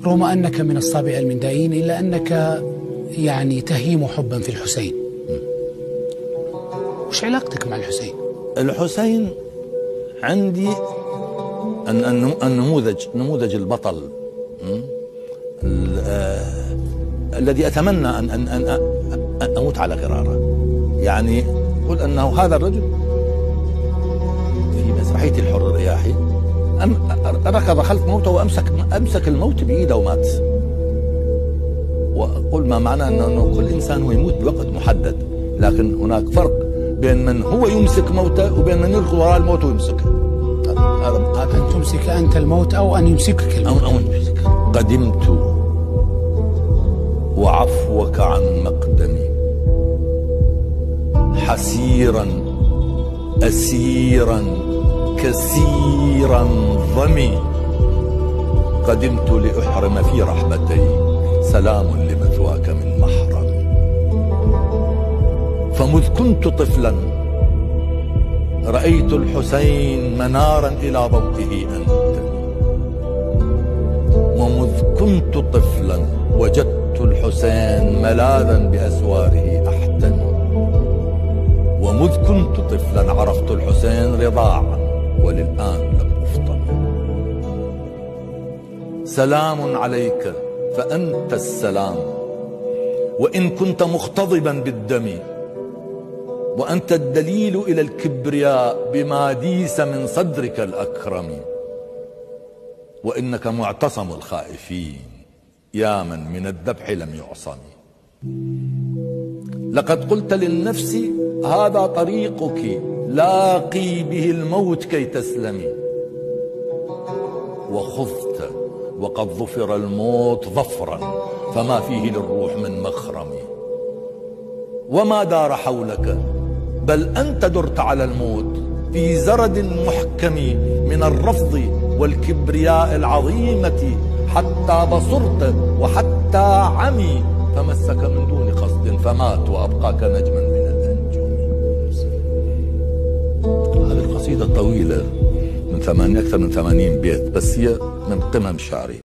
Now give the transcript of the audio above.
رغم أنك من الصابئة المندائين إلا أنك يعني تهيم حبا في الحسين. وش علاقتك مع الحسين؟ الحسين عندي نموذج البطل الذي أتمنى أن أموت على غراره. يعني قل أنه هذا الرجل في مسرحية الحر الرياحي ركض خلف موته وأمسك الموت بإيده ومات. وقل ما معنى أنه كل إنسان هو يموت بوقت محدد، لكن هناك فرق بين من هو يمسك موته وبين من يركض وراء الموت ويمسكه. أن تمسك أنت الموت أو أن يمسكك الموت. أو يمسكك. قدمت وعفوك عن مقدمي، حسيرا أسيرا كثيرا ضمي، قدمت لأحرم في رحمتي، سلام لمثواك من محرم. فمذ كنت طفلا رأيت الحسين منارا إلى ضوئه أنتمي، ومذ كنت طفلا وجدت الحسين ملاذا بأسواره أحتمي، ومذ كنت طفلا عرفت الحسين رضاعا وللآن لم أفطن. سلام عليك فأنت السلام، وإن كنت مختضبا بالدم، وأنت الدليل إلى الكبرياء بما ديس من صدرك الأكرم، وإنك معتصم الخائفين يا من الذبح لم يعصم. لقد قلت للنفس هذا طريقك لاقي به الموت كي تسلمي، وخذت وقد ظفر الموت ظفرا فما فيه للروح من مخرم. وما دار حولك بل أنت درت على الموت في زرد محكم من الرفض والكبرياء العظيمة، حتى بصرت وحتى عمي فمسك من دون قصد فمات وأبقاك نجما من الأنجم. هذه القصيدة طويلة من أكثر من 80 بيت، بس هي من قمم شعري.